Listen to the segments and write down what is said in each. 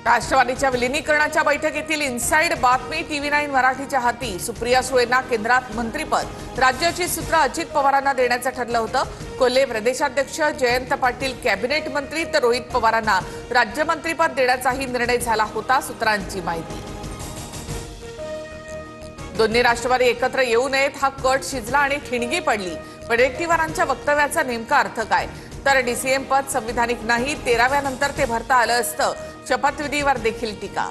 राष्ट्रवादीच्या विलीनीकरणाच्या बैठकीतील इनसाइड बातमी TV9 मराठीच्या हाती। सुप्रिया सुळेंना केंद्रात मंत्रिपद, राज्याची सूत्र अजित पवारांना देण्याचं ठरलं होतं। कोल्हे प्रदेशाध्यक्ष, जयंत पाटील कॅबिनेट मंत्री तर रोहित पवारांना राज्यमंत्रीपद देण्याचाही निर्णय झाला होता, सूत्रांची माहिती। दोन्ही राष्ट्रवादी एकत्र येऊ नयेत हा कट शिजला आणि ठिणगी पडली। वडेट्टीवारांच्या वक्तव्याचा नेमका अर्थ काय? तर DCM पद संविधानिक नाही, 13व्या नंतर ते भरता आलं असतं। शपथविधीवर देखील टीका।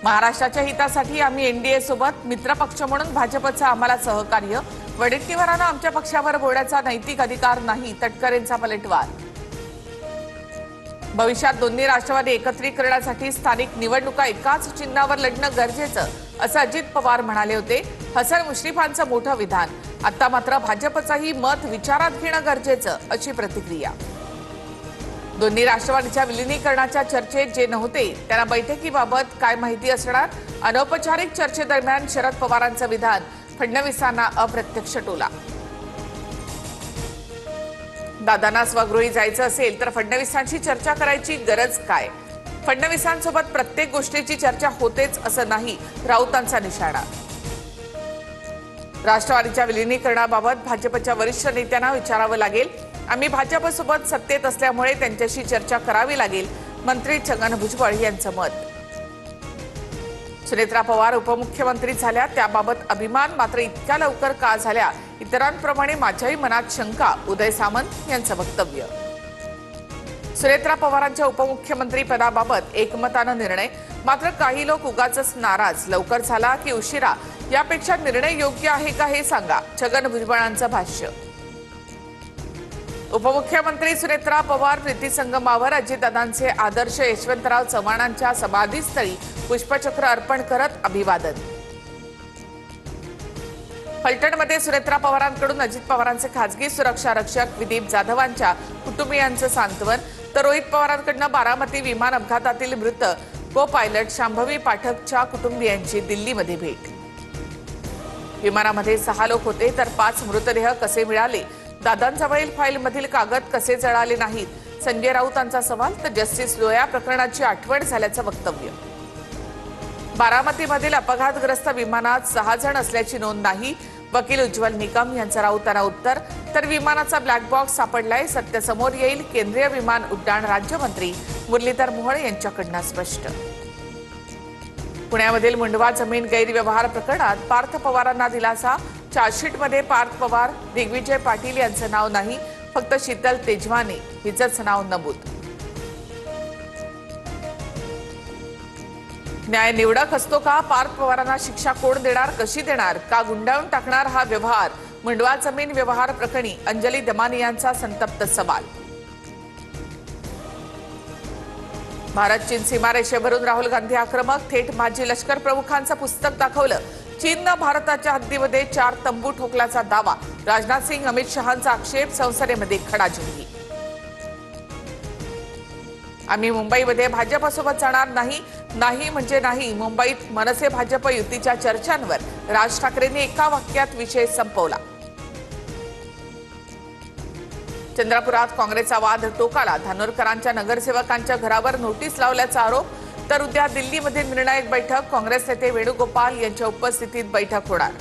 महाराष्ट्राच्या हितासाठी आम्ही NDA सोबत, मित्रपक्ष म्हणून भाजपचं आम्हाला सहकार्य। वडेट्टीवारांना आमच्या पक्षावर बोलण्याचा नैतिक अधिकार नाही, तटकरेंचा पलटवार। भविष्यात दोन्ही राष्ट्रवादी एकत्रीकरणासाठी स्थानिक निवडणुका एकाच चिन्हावर लढणं गरजेचं, असं अजित पवार म्हणाले होते। हसन मुश्रीफांचं मोठं विधान। आता मात्र भाजपचंही मत विचारात घेणं गरजेचं, अशी प्रतिक्रिया। दोन्ही राष्ट्रवादीच्या विलीनीकरणाच्या चर्चेत जे नव्हते त्यांना बैठकीबाबत काय माहिती असणार? अनौपचारिक चर्चेदरम्यान शरद पवारांचं विधान, फडणवीसांना अप्रत्यक्ष टोला। दादांना स्वगृही जायचं असेल तर फडणवीसांशी चर्चा करायची गरज काय? फडणवीसांसोबत प्रत्येक गोष्टीची चर्चा होतेच असं नाही, राऊतांचा निशाणा। राष्ट्रवादीच्या विलीनीकरणाबाबत भाजपच्या वरिष्ठ नेत्यांना विचारावं लागेल। आम्ही भाजपसोबत सत्तेत असल्यामुळे त्यांच्याशी चर्चा करावी लागेल, मंत्री छगन भुजबळ यांचं मत। सुनेत्रा पवार उपमुख्यमंत्री झाल्या त्याबाबत अभिमान, मात्र इतक्या लवकर का झाल्या? इतरांप्रमाणे माझ्याही मनात शंका, उदय सामंत यांचं वक्तव्य। सुनेत्रा पवारांच्या उपमुख्यमंत्री पदाबाबत एकमतानं निर्णय, मात्र काही लोक उगाचच नाराज। लवकर झाला की उशिरा, यापेक्षा निर्णय योग्य आहे का हे सांगा, छगन भुजबळांचं भाष्य। उपमुख्यमंत्री सुनेत्रा पवार प्रीतिसंगमावर अजितदादांचे आदर्श यशवंतराव चव्हाणांच्या समाधीस्थळी पुष्पचक्र अर्पण करत अभिवादन। फलटणमध्ये सुनेत्रा पवारांकडून अजित पवारांचे खासगी सुरक्षा रक्षक विदीप जाधवांच्या कुटुंबियांचं सांत्वन, तर रोहित पवारांकडून बारामती विमान अपघातातील मृत को पायलट शांभवी पाठकच्या कुटुंबियांची दिल्लीमध्ये भेट। विमानामध्ये 6 लोक होते तर 5 मृतदेह कसे मिळाले? दादांजवळील फाईलमधील कागद कसे जळाले नाहीत? संजय राऊतांचा सवाल, तर जस्टिस लोया प्रकरणाची आठवण झाल्याचं वक्तव्य। बारामतीमधील अपघातग्रस्त विमानात 6 जण असल्याची नोंद नाही, वकील उज्ज्वल निकम यांचं राऊतांना उत्तर। तर विमानाचा ब्लॅक बॉक्स सापडलाय, सत्य समोर येईल, केंद्रीय विमान उड्डाण राज्यमंत्री मुरलीधर मोहोळ यांच्याकडून स्पष्ट। पुण्यामधील मुंडवा जमीन गैरव्यवहार प्रकरणात पार्थ पवारांना दिलासा। चार्जशीटमध्ये पार्थ पवार, दिग्विजय पाटील यांचं नाव नाही, फक्त शीतल तेजवाने हिचंच नाव नमूद। न्याय निवडक असतो का? पार्थ पवारांना शिक्षा कोण देणार, कशी देणार? का गुंडाळून टाकणार हा व्यवहार? मुंडवा जमीन व्यवहार प्रकरणी अंजली दमानी यांचा संतप्त सवाल। भारत चीन सीमारेषेवरून राहुल गांधी आक्रमक, थेट माजी लष्कर प्रमुखांचं पुस्तक दाखवलं। चीननं भारताच्या हद्दीमध्ये 4 तंबू ठोकल्याचा दावा, राजनाथ सिंग अमित शहांचा आक्षेप, संसदेमध्ये खडाजंगी। आम्ही मुंबईमध्ये भाजपसोबत जाणार नाही, नाही म्हणजे नाही। मुंबईत मनसे भाजप युतीच्या चर्चांवर राज ठाकरेंनी एका वाक्यात विषय संपवला। चंद्रपुरात काँग्रेसचा वाद टोकाला, धानोरकरांच्या नगरसेवकांच्या घरावर नोटीस लावल्याचा आरोप। तर उद्या दिल्लीमध्ये निर्णायक बैठक, काँग्रेस नेते वेणुगोपाल यांच्या उपस्थितीत बैठक होणार।